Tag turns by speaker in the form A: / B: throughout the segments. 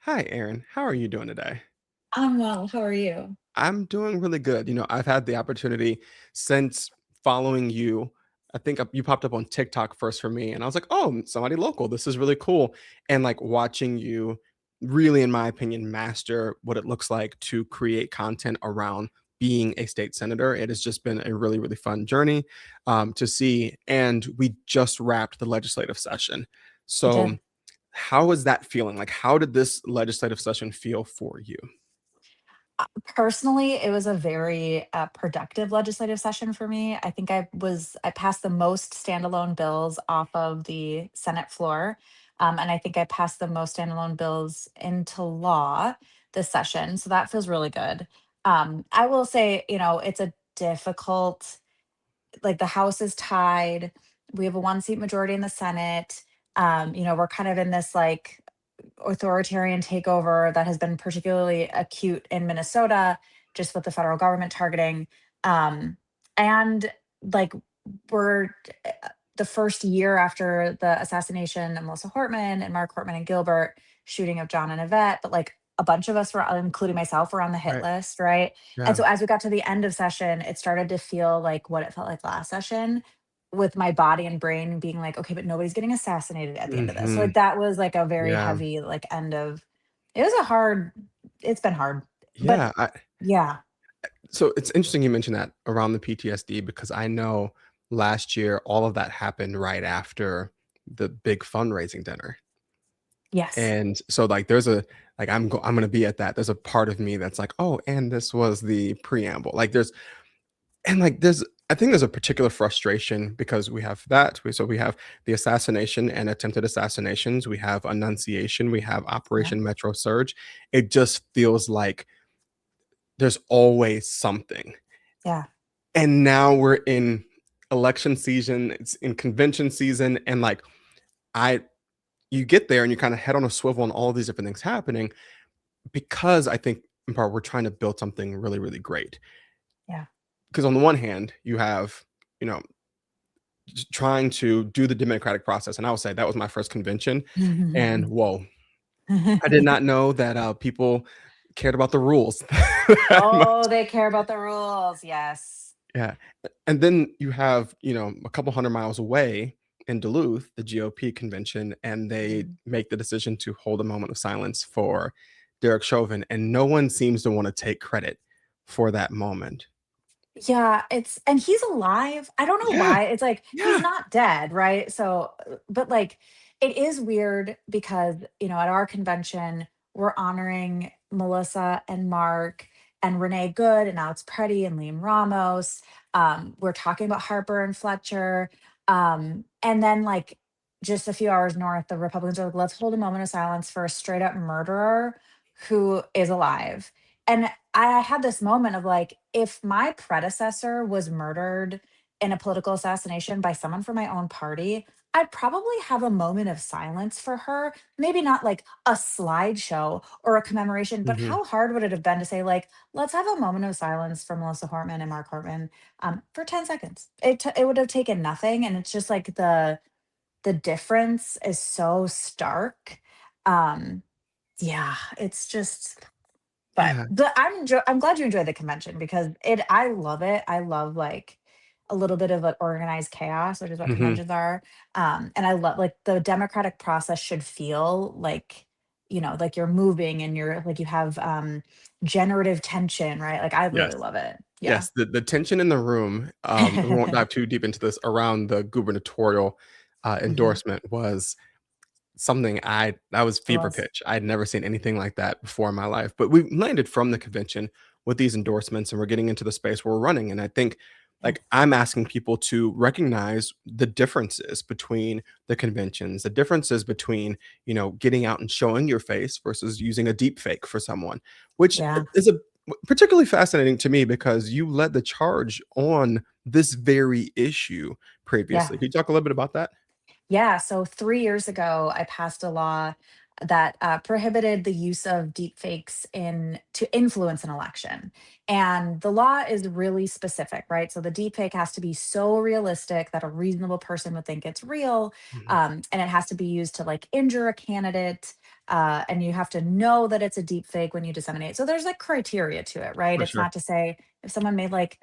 A: Hi, Erin. How are you doing today?
B: I'm well. How are you?
A: I'm doing really good. I've had the opportunity since following you. I think you popped up on TikTok first for me, and I was like, "Oh, somebody local. This is really cool." And like watching you really, in my opinion, master what it looks like to create content around being a state senator. It has just been a really, really fun journey to see. And we just wrapped the legislative session.
B: We
A: So,
B: did.
A: how is that feeling? Like, how did this legislative session feel for you?
B: Personally, it was a very productive legislative session for me. I think I passed the most standalone bills off of the Senate floor, and I think I passed the most standalone bills into law this session. So that feels really good. I will say, it's a difficult. Like the House is tied. We have a one seat majority in the Senate. We're kind of in this like authoritarian takeover that has been particularly acute in Minnesota, just with the federal government targeting. Um, and like we're the first year after the assassination of Melissa Hortman and Mark Hortman and Gilbert, shooting of John and Yvette, but like a bunch of us were, including myself, were on the hit
A: Right.
B: list, right? And
A: Yeah.
B: so as we got to the end of session, it started to feel like what it felt like last session, with my body and brain being like, okay, but nobody's getting assassinated at the end of this. So
A: Mhm.
B: like that was like a very
A: Yeah.
B: heavy like end of. It was a hard. It's been hard, but
A: Yeah, I
B: yeah.
A: so it's interesting you mentioned that around the PTSD because I know last year all of that happened right after the big fundraising dinner.
B: Yes.
A: And so like there's a like I'm gonna be at that. There's a part of me that's like, oh, and this was the preamble. There's I think there's a particular frustration because we have that. We have the assassination and attempted assassinations. We have Annunciation. We have
B: Yeah.
A: Operation Metro Surge. It just feels like there's always something.
B: Yeah.
A: And now we're in election season, it's in convention season, and like I you get there and you kind of head on a swivel and all these different things happening because I think in part we're trying to build something really, really great.
B: Yeah.
A: Because on the one hand, you have, you know, trying to do the democratic process. And I would say that was my first convention. And whoa, I did not know that people cared about the rules that much.
B: Oh, they care about the rules. Yes.
A: Yeah. And then you have, a couple hundred miles away in Duluth, the GOP convention, and they
B: Mhm.
A: make the decision to hold a moment of silence for Derek Chauvin. And no one seems to want to take credit for that moment.
B: Yeah, and he's alive. I don't know
A: Yeah.
B: why. It's like he's
A: Yeah.
B: not dead, right? So, but like it is weird because, at our convention, we're honoring Melissa and Mark and Renee Good and Alex Preddy and Liam Ramos. We're talking about Harper and Fletcher. And then like just a few hours north, the Republicans are like, let's hold a moment of silence for a straight up murderer who is alive. And I had this moment of like, if my predecessor was murdered in a political assassination by someone from my own party, I'd probably have a moment of silence for her. Maybe not like a slideshow or a commemoration, but
A: Mhm.
B: how hard would it have been to say, like, let's have a moment of silence for Melissa Hortman and Mark Hortman for 10 seconds? It would have taken nothing. And it's just like the difference is so stark. Um, yeah, it's just but
A: Yeah.
B: I'm glad you enjoyed the convention because I love it. I love, like, a little bit of, like, organized chaos, which is what
A: Mhm.
B: conventions are, and I love like, the democratic process should feel like, like you're moving and you're like, you have, generative tension, right? Like, I
A: Yes.
B: really love it. Yeah.
A: Yes, the tension in the room, we won't dive too deep into this, around the gubernatorial,
B: Mhm.
A: endorsement was something that was
B: It
A: fever
B: was.
A: pitch. I'd never seen anything like that before in my life, but we landed from the convention with these endorsements, and we're getting into the space where we're running, and I think,
B: Yeah.
A: like, I'm asking people to recognize the differences between the conventions, the differences between, getting out and showing your face versus using a deep fake for someone, which
B: Yeah.
A: is a particularly fascinating to me because you led the charge on this very issue
B: Yeah.
A: previously. Can you talk a little bit about that?
B: Yeah, so 3 years ago, I passed a law that, prohibited the use of deepfakes in to influence an election, and the law is really specific, right? So the deepfake has to be so realistic that a reasonable person would think it's real,
A: Mhm.
B: and it has to be used to, like, injure a candidate, and you have to know that it's a deep fake when you disseminate. So there's like criteria to it, right?
A: For
B: It's
A: sure.
B: not to say if someone made like,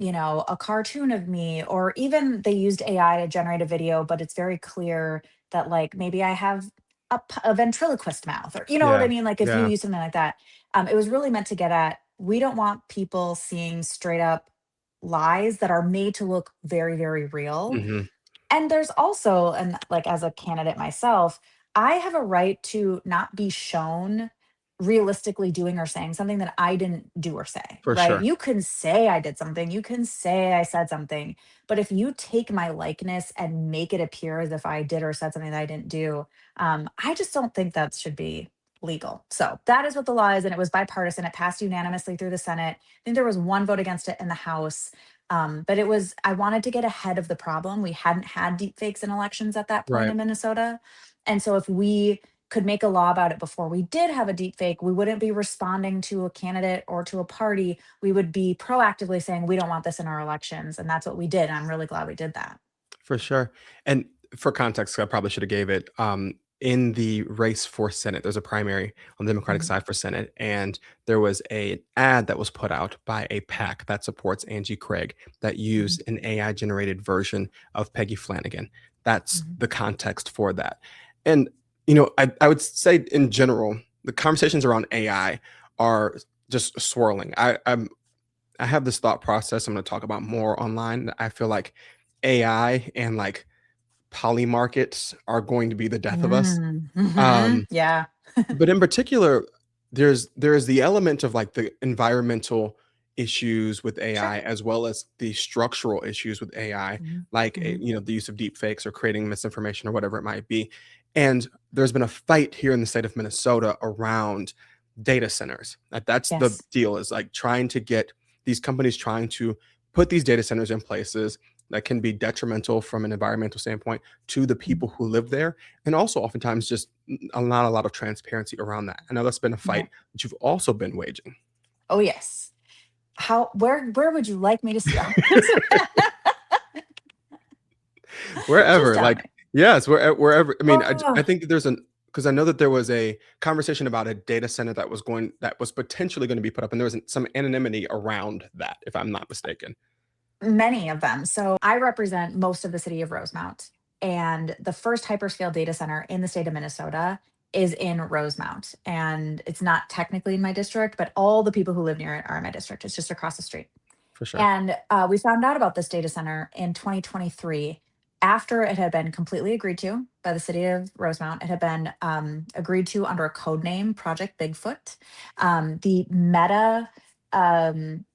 B: a cartoon of me, or even they used AI to generate a video, but it's very clear that like maybe I have a ventriloquist mouth, or you know what
A: Yeah.
B: I mean? Like if you
A: Yeah.
B: use something like that, it was really meant to get at, we don't want people seeing straight up lies that are made to look very, very real.
A: Mhm.
B: And there's also, and like as a candidate myself, I have a right to not be shown realistically doing or saying something that I didn't do or say,
A: For
B: right?
A: sure.
B: You can say I did something, you can say I said something, but if you take my likeness and make it appear as if I did or said something that I didn't do, I just don't think that should be legal. So that is what the law is, and it was bipartisan. It passed unanimously through the Senate. I think there was one vote against it in the House. But it was, I wanted to get ahead of the problem. We hadn't had deep fakes in elections at that point
A: Right.
B: in Minnesota. And so if we could make a law about it before we did have a deep fake, we wouldn't be responding to a candidate or to a party. We would be proactively saying, we don't want this in our elections. And that's what we did. I'm really glad we did that.
A: For sure. And for context, I probably should have gave it. In the race for Senate, there's a primary on the Democratic
B: Mhm,
A: side for Senate, and there was a ad that was put out by a PAC that supports Angie Craig that
B: mhm,
A: used an AI generated version of Peggy Flanagan. That's
B: mhm,
A: the context for that. And I would say in general, the conversations around AI are just swirling. I have this thought process I'm going to talk about more online. That I feel like AI and like poly markets are going to be the death of us. Um,
B: yeah.
A: but in particular, there's the element of like the environmental issues with
B: Sure.
A: AI as well as the structural issues with AI,
B: Mhm,
A: like
B: mhm,
A: the use of deep fakes or creating misinformation or whatever it might be. And there's been a fight here in the state of Minnesota around data centers. That's the
B: yes.
A: deal, is like trying to get these companies trying to put these data centers in places that can be detrimental from an environmental standpoint to the
B: Mhm,
A: people who live there, and also oftentimes just not a lot of transparency around that. I know that's been a fight
B: right.
A: that you've also been waging.
B: Oh, yes. Where would you like me to start? Just
A: Wherever,
B: tell
A: like,
B: me.
A: yes, wherever. I mean, I
B: Oh,
A: think that there's an because I know that there was a conversation about a data center that was potentially going to be put up, and there was some anonymity around that, if I'm not mistaken.
B: many of them. So I represent most of the city of Rosemount, and the first hyperscale data center in the state of Minnesota is in Rosemount. And it's not technically in my district, but all the people who live near it are in my district. It's just across the street.
A: For sure.
B: And we found out about this data center in 2023 after it had been completely agreed to by the city of Rosemount. It had been agreed to under a code name, Project Bigfoot. The Meta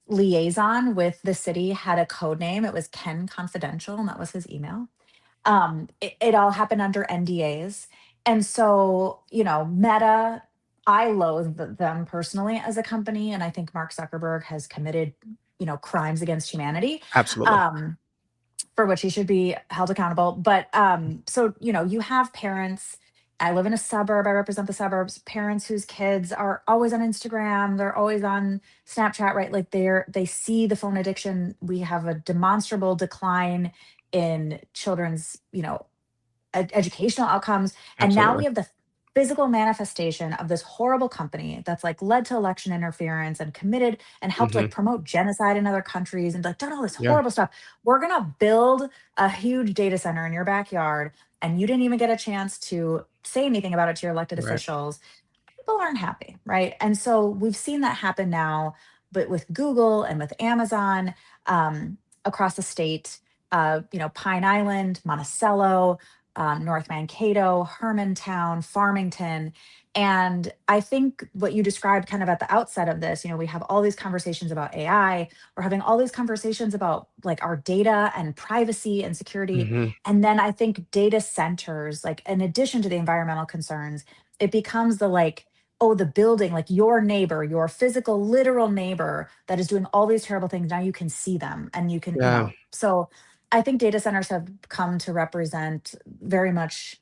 B: liaison with the city had a code name. It was Ken Confidential, and that was his email. It all happened under NDAs. And so, Meta, I loathe them personally as a company. And I think Mark Zuckerberg has committed, crimes against humanity.
A: Absolutely.
B: Um, for which he should be held accountable. But so you have parents. I live in a suburb. I represent the suburbs. Parents whose kids are always on Instagram. They're always on Snapchat, right? Like they see the phone addiction. We have a demonstrable decline in children's, educational outcomes. And now we
A: Absolutely.
B: have the physical manifestation of this horrible company that's like led to election interference and committed and helped like
A: Mhm.
B: promote genocide in other countries and like done all this
A: Yeah.
B: horrible stuff. We're going to build a huge data center in your backyard, and you didn't even get a chance to say anything about it to your elected
A: Right.
B: officials. People aren't happy, right? And so we've seen that happen now, but with Google and with Amazon, across the state, Pine Island, Monticello, North Mankato, Hermantown, Farmington. And I think what you described kind of at the outset of this, we have all these conversations about AI, we're having all these conversations about like our data and privacy and security.
A: Mhm.
B: And then I think data centers, like in addition to the environmental concerns, it becomes the like, oh, the building, like your neighbor, your physical, literal neighbor that is doing all these terrible things. Now you can see them and you can,
A: Yeah.
B: so I think data centers have come to represent very much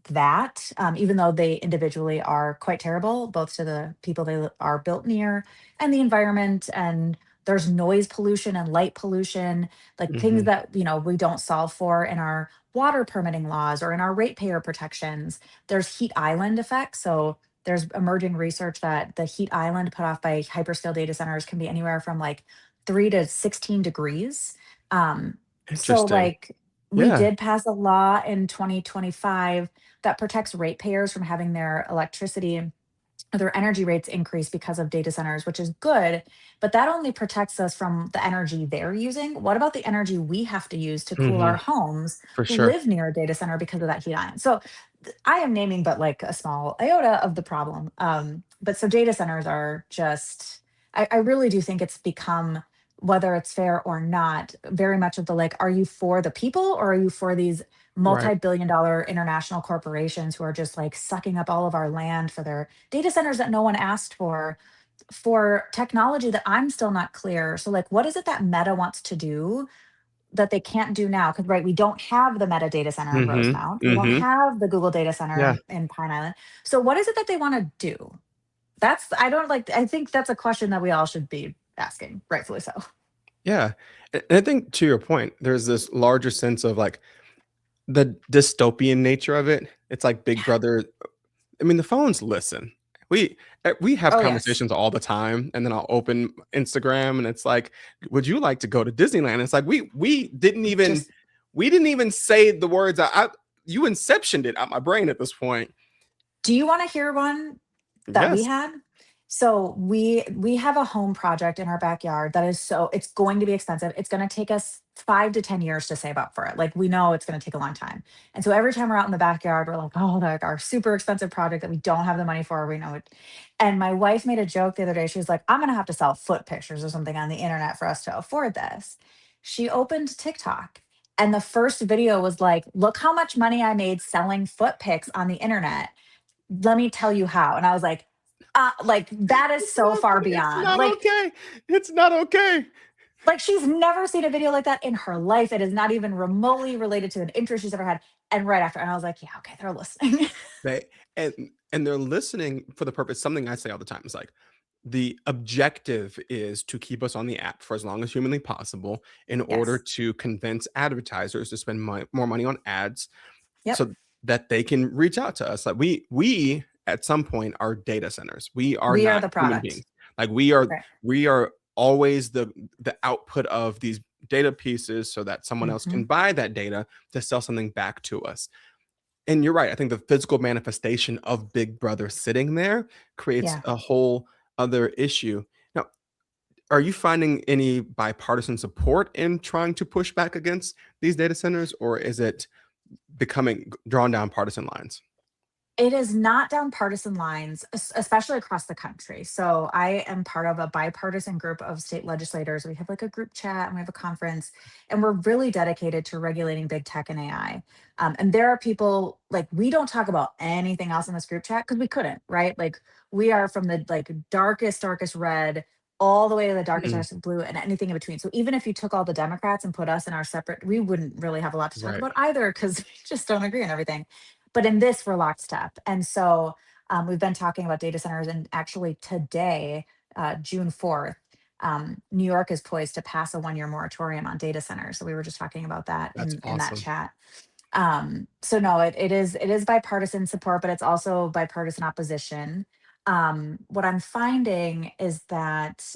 B: that, even though they individually are quite terrible, both to the people they are built near and the environment and There's noise pollution and light pollution, like things
A: Mhm.
B: that, we don't solve for in our water permitting laws or in our ratepayer protections. There's heat island effects. So there's emerging research that the heat island put off by hyperscale data centers can be anywhere from like 3 to 16 degrees. So
A: Interesting.
B: like we
A: Yeah.
B: did pass a law in 2025 that protects ratepayers from having their electricity, their energy rates increase because of data centers, which is good, but that only protects us from the energy they're using. What about the energy we have to use to cool our
A: Mhm.
B: homes
A: For
B: who
A: sure.
B: live near a data center because of that heat island? So I am naming but like a small iota of the problem. But so data centers are just, I really do think it's become, whether it's fair or not, very much of the like, are you for the people or are you for these
A: Right.
B: multi-billion-dollar international corporations who are just like sucking up all of our land for their data centers that no one asked for technology that I'm still not clear. So like what is it that Meta wants to do that they can't do now? Because right, we don't have the Meta data center in
A: Mhm.
B: Rosemount. We don't
A: Mhm.
B: have the Google data center
A: Yeah.
B: in Pine Island. So what is it that they want to do? That's I don't like I think that's a question that we all should be asking, rightfully so.
A: Yeah. And I think to your point, there's this larger sense of like the dystopian nature of it. It's like Big
B: Yeah.
A: Brother. I mean, the phones listen. We we have
B: Oh yes.
A: conversations all the time, and then I'll open Instagram, and it's like, "Would you like to go to Disneyland?" It's like
B: Just
A: we didn't even say the words. You inceptioned it out my brain at this point.
B: do you want to hear one that we
A: Yes.
B: had? So we have a home project in our backyard that is so it's going to be expensive. It's going to take us 5 to 10 years to save up for it. Like we know it's going to take a long time. And so every time we're out in the backyard, we're like, oh, like our super expensive project that we don't have the money for, we know it. And my wife made a joke the other day. She was like, I'm going to have to sell foot pictures or something on the internet for us to afford this. She opened TikTok and the first video was like, look how much money I made selling foot pics on the internet. Let me tell you how. And I was like that is
A: It's
B: so far beyond.
A: not okay. It's not okay.
B: Like she's never seen a video like that in her life. It is not even remotely related to an interest she's ever had. And right after, and I was like, yeah, okay, they're listening.
A: They and they're listening for the purpose. Something I say all the time is like the objective is to keep us on the app for as long as humanly possible in order
B: Yes.
A: to convince advertisers to spend more money on ads
B: Yep.
A: so that they can reach out to us. Like we at some point are data centers. We are
B: We are
A: not
B: the
A: human
B: product.
A: beings. Like
B: Right.
A: we are always the output of these data pieces so that someone else
B: Hmm.
A: can buy that data to sell something back to us. And you're right. I think the physical manifestation of Big Brother sitting there creates
B: Yeah.
A: a whole other issue. Now, are you finding any bipartisan support in trying to push back against these data centers, or is it becoming drawn down partisan lines?
B: It is not down partisan lines, especially across the country. So I am part of a bipartisan group of state legislators. We have like a group chat and we have a conference, and we're really dedicated to regulating big tech and AI. And there are people like we don't talk about anything else in this group chat because we couldn't, right? Like we are from the like darkest red all the way to the
A: Mm,
B: darkest blue and anything in between. So even if you took all the Democrats and put us in our separate, we wouldn't really have a lot to talk
A: right.
B: about either because we just don't agree on everything. But in this, we're lockstep. And so we've been talking about data centers, and actually today, June 4th, New York is poised to pass a 1 year moratorium on data centers. So we were just talking about that
A: That's
B: in that
A: awesome.
B: chat. So no, it is bipartisan support, but it's also bipartisan opposition. What I'm finding is that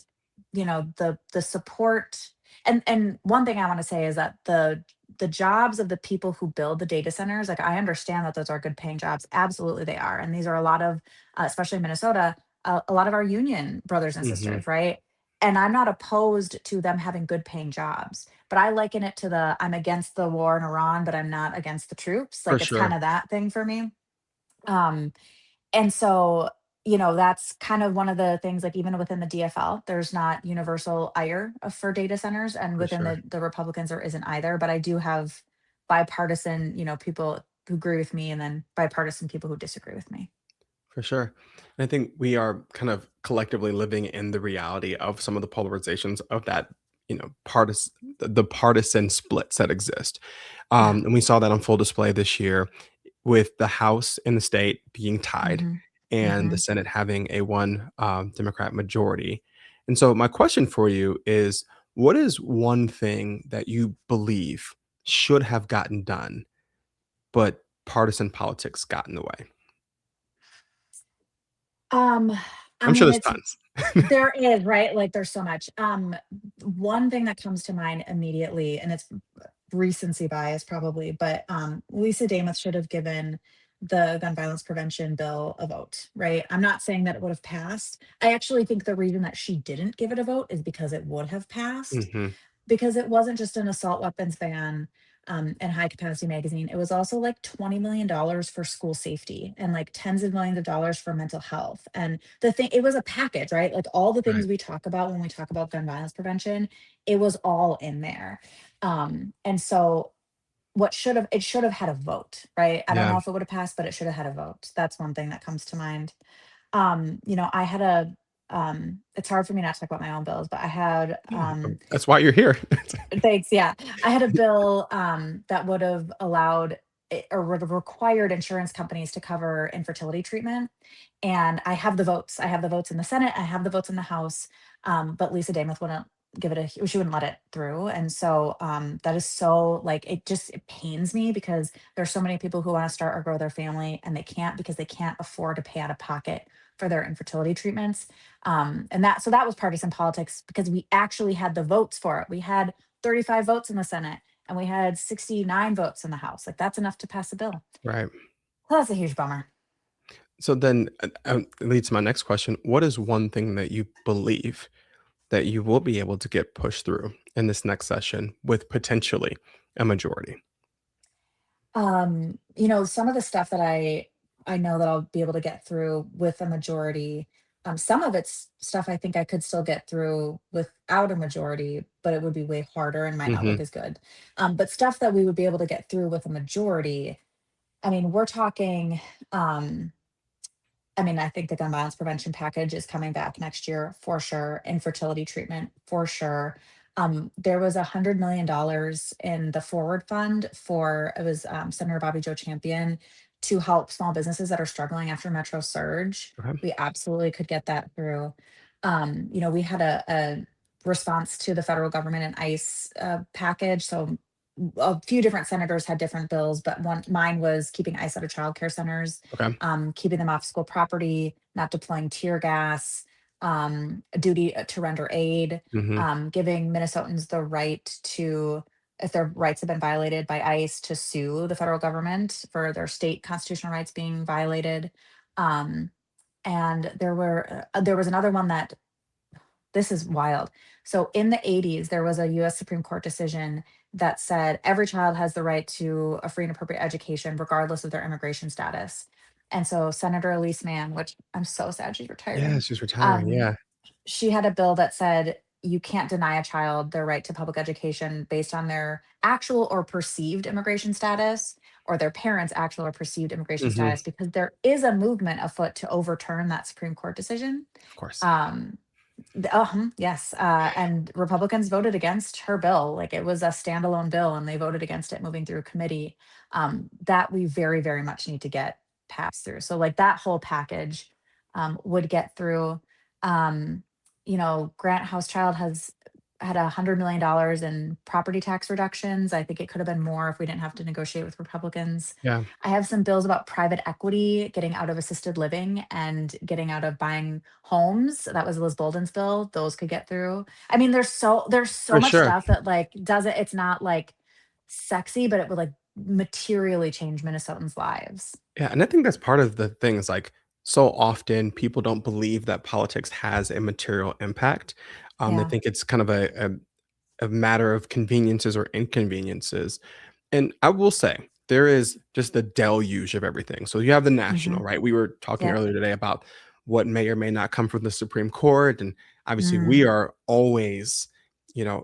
B: the support, and one thing I want to say is that the jobs of the people who build the data centers, like I understand that those are good paying jobs, absolutely they are, and these are a lot of especially in Minnesota, a lot of our union brothers and
A: Hmm.
B: sisters, right? And I'm not opposed to them having good paying jobs, but I liken it to the I'm against the war in Iran, but I'm not against the troops.
A: For
B: Like it's kind
A: sure.
B: of that thing for me. Um, and so, that's kind of one of the things, like even within the DFL, there's not universal ire for data centers. And
A: For
B: within
A: sure.
B: the Republicans, there isn't either. But I do have bipartisan, people who agree with me and then bipartisan people who disagree with me.
A: For sure. And I think we are kind of collectively living in the reality of some of the polarizations of that, partisan the partisan splits that exist.
B: Yeah.
A: And we saw that on full display this year with the House and the state being tied
B: Hmm.
A: and the
B: Hmm.
A: Senate having a one Democrat majority. And so my question for you is, what is one thing that you believe should have gotten done, but partisan politics got in the way?
B: Um, I
A: I'm sure
B: mean,
A: there's
B: it's
A: tons.
B: there is, right? Like there's so much. One thing that comes to mind immediately, and it's recency bias probably, but Lisa Damas should have given the gun violence prevention bill a vote, right? I'm not saying that it would have passed. I actually think the reason that she didn't give it a vote is because it would have passed,
A: Mhm.
B: because it wasn't just an assault weapons ban and high capacity magazine. It was also like $20 million for school safety and like tens of millions of dollars for mental health. And the thing, it was a package, right? Like all the
A: Right.
B: things we talk about when we talk about gun violence prevention, it was all in there. And so it should have had a vote, right? I don't
A: Yeah.
B: know if it would have passed, but it should have had a vote. That's one thing that comes to mind. I had it's hard for me not to talk about my own bills, but I had
A: Yeah. That's why you're here.
B: thanks. Yeah. I had a bill that would have allowed or would have required insurance companies to cover infertility treatment. And I have the votes. I have the votes in the Senate. I have the votes in the House. But Lisa Dameth wouldn't give it she wouldn't let it through. And so that is so like it pains me because there's so many people who want to start or grow their family and they can't because they can't afford to pay out of pocket for their infertility treatments. And that was partisan politics because we actually had the votes for it. We had 35 votes in the Senate and we had 69 votes in the House. Like that's enough to pass a bill.
A: Right.
B: Well, that's a huge bummer.
A: So then, it leads to my next question. What is one thing that you believe that you will be able to get pushed through in this next session with potentially a majority?
B: Some of the stuff that I know that I'll be able to get through with a majority. Some of it's stuff I think I could still get through without a majority, but it would be way harder and might not look
A: Mhm.
B: as good. But stuff that we would be able to get through with a majority, I mean, we're talking um I think the gun violence prevention package is coming back next year for sure. Infertility treatment for sure. There was $100 million in the forward fund for it was Senator Bobby Joe Champion to help small businesses that are struggling after Metro Surge.
A: Okay.
B: We absolutely could get that through. We had a response to the federal government and ICE package. So a few different senators had different bills, but mine was keeping ICE out of childcare centers,
A: Okay.
B: keeping them off school property, not deploying tear gas, a duty to render aid,
A: Mhm.
B: giving Minnesotans the right to, if their rights have been violated by ICE, to sue the federal government for their state constitutional rights being violated. Um, and there was another one that this is wild. So in the 80s, there was a US Supreme Court decision that said every child has the right to a free and appropriate education, regardless of their immigration status. And so Senator Elise Mann, which I'm so sad she's
A: Yeah,
B: retiring,
A: she's retiring,
B: um,
A: yeah.
B: she had a bill that said you can't deny a child their right to public education based on their actual or perceived immigration status or their parents' actual or perceived immigration
A: Mhm.
B: status, because there is a movement afoot to overturn that Supreme Court decision.
A: Of course.
B: Um, yes, and Republicans voted against her bill, like, it was a standalone bill, and they voted against it moving through committee, that we very, very much need to get passed through, so, like, that whole package, would get through. Um, Grant Housechild has had $100 million in property tax reductions. I think it could have been more if we didn't have to negotiate with Republicans.
A: Yeah,
B: I have some bills about private equity, getting out of assisted living and getting out of buying homes. That was Liz Bolden's bill. Those could get through. I mean, there's so
A: for
B: much
A: sure.
B: stuff that like doesn't it's not like sexy, but it would like materially change Minnesotans' lives.
A: Yeah, and I think that's part of the thing is, like, so often people don't believe that politics has a material impact. They
B: Yeah.
A: think it's kind of a matter of conveniences or inconveniences. And I will say, there is just the deluge of everything. So you have the
B: Hmm.
A: national, right? We were talking
B: Yep.
A: earlier today about what may or may not come from the Supreme Court. And obviously, we
B: Mm.
A: are always,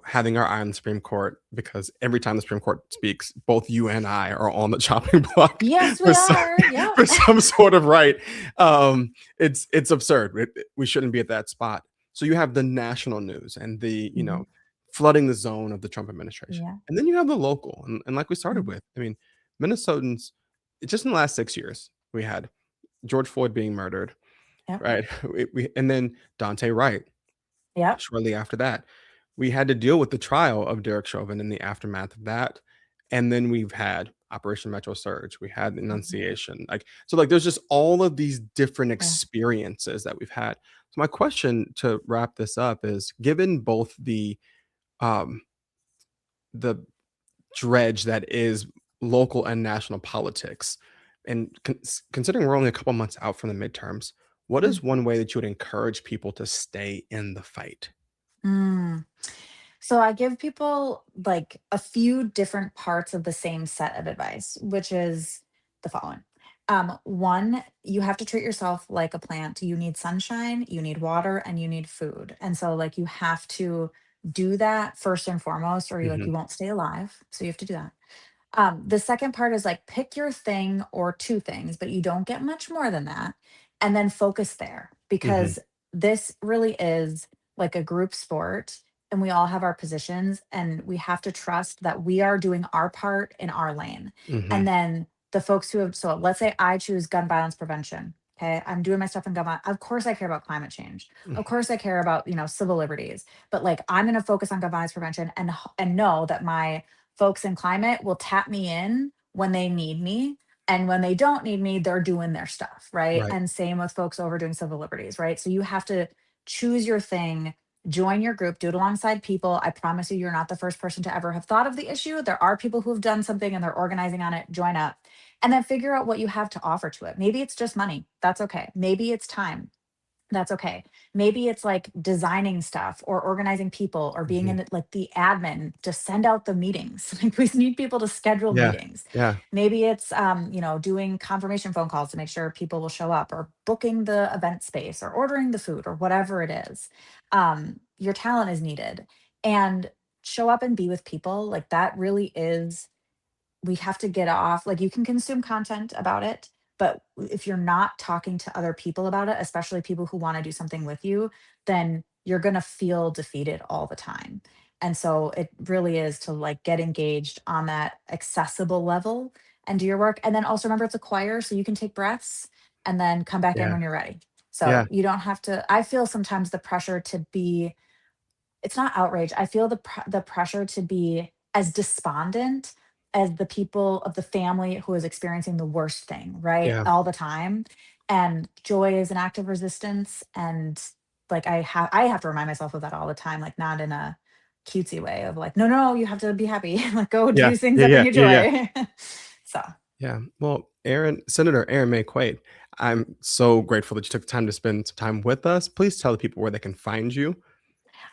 A: having our eye on the Supreme Court because every time the Supreme Court speaks, both you and I are on the chopping block
B: Yes,
A: for
B: we
A: some,
B: are. Yep.
A: for some sort of right. It's absurd. We shouldn't be at that spot. So you have the national news and
B: Hmm.
A: flooding the zone of the Trump administration.
B: Yeah.
A: And then you have the local. And like we started
B: Mhm.
A: with, I mean, Minnesotans, just in the last 6 years, we had George Floyd being murdered,
B: Yep.
A: right? And then Dante Wright.
B: Yep.
A: shortly after that. We had to deal with the trial of Derek Chauvin in the aftermath of that. And then we've had Operation Metro Surge. We had the
B: Mhm.
A: Annunciation. Like there's just all of these different
B: Yeah.
A: experiences that we've had. So my question to wrap this up is given both um the dredge that is local and national politics, and considering we're only a couple months out from the midterms, what is one way that you would encourage people to stay in the fight?
B: Mm. So I give people like a few different parts of the same set of advice, which is the following. One, you have to treat yourself like a plant. You need sunshine, you need water, and you need food. And so like you have to do that first and foremost, or you
A: Mhm,
B: won't stay alive. So you have to do that. The second part is like pick your thing or two things, but you don't get much more than that. And then focus there
A: mhm,
B: because this really is like a group sport and we all have our positions and we have to trust that we are doing our part in our lane. And
A: mhm,
B: then the folks who have, so let's say I choose gun violence prevention. Okay. I'm doing my stuff in gun violence. Of course I care about climate change. Of
A: mhm,
B: course I care about, civil liberties, but like I'm going to focus on gun violence prevention and know that my folks in climate will tap me in when they need me. And when they don't need me, they're doing their stuff. Right.
A: right,
B: And same with folks over doing civil liberties. Right. So you have to choose your thing, join your group, do it alongside people. I promise you, you're not the first person to ever have thought of the issue. There are people who have done something and they're organizing on it. Join up and then figure out what you have to offer to it. Maybe it's just money. That's okay. Maybe it's time. That's okay. Maybe it's like designing stuff or organizing people or being
A: mhm,
B: in like the admin to send out the meetings. Like we need people to schedule
A: yeah,
B: meetings.
A: yeah,
B: Maybe it's doing confirmation phone calls to make sure people will show up or booking the event space or ordering the food or whatever it is. Your talent is needed and show up and be with people. Like that really is we have to get off like you can consume content about it but if you're not talking to other people about it especially people who want to do something with you then you're going to feel defeated all the time and so it really is to like get engaged on that accessible level and do your work and then also remember it's a choir so you can take breaths and then come back in
A: yeah,
B: when you're ready so
A: yeah,
B: you don't have to I feel sometimes the pressure to be it's not outrage. I feel the pressure to be as despondent as the people of the family who is experiencing the worst thing, right?
A: yeah.
B: All the time. And joy is an act of resistance. And like I have to remind myself of that all the time, like not in a cutesy way of like, no, no, you have to be happy. Like go
A: Yeah,
B: do things
A: yeah,
B: that bring
A: yeah,
B: you
A: yeah, yeah,
B: joy. So
A: yeah. Well, Senator Erin May Quade, I'm so grateful that you took the time to spend some time with us. Please tell the people where they can find you.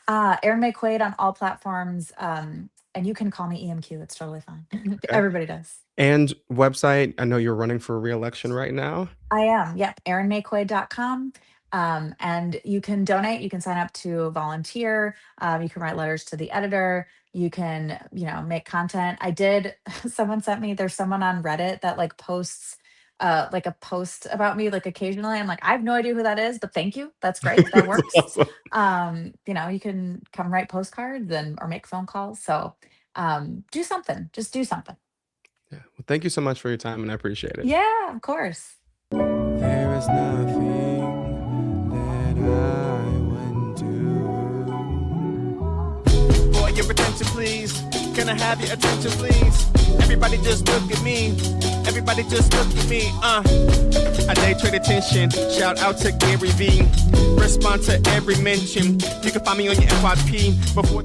B: Erin May Quade on all platforms. And you can call me EMQ. It's totally fine.
A: Okay.
B: Everybody does.
A: And website, I know you're running for re-election right now.
B: I am. Yep. ErinMayQuaid.com. And you can donate. You can sign up to volunteer. You can write letters to the editor. You can, make content. I did. Someone sent me. There's someone on Reddit that like posts, like a post about me like occasionally. I'm like, I have no idea who that is, but thank you. That's great. That
A: That's
B: works.
A: awesome.
B: You can come write postcards and or make phone calls. So do something. Just do something.
A: Yeah. Well, thank you so much for your time, and I appreciate it.
B: Yeah, of course.
A: There is nothing that I wouldn't do.
C: For your attention, please. Can I have your attention, please? Everybody just look at me. Everybody just look at me. I day trade attention. Shout out to Gary V. Respond to every mention. You can find me on your FYP before.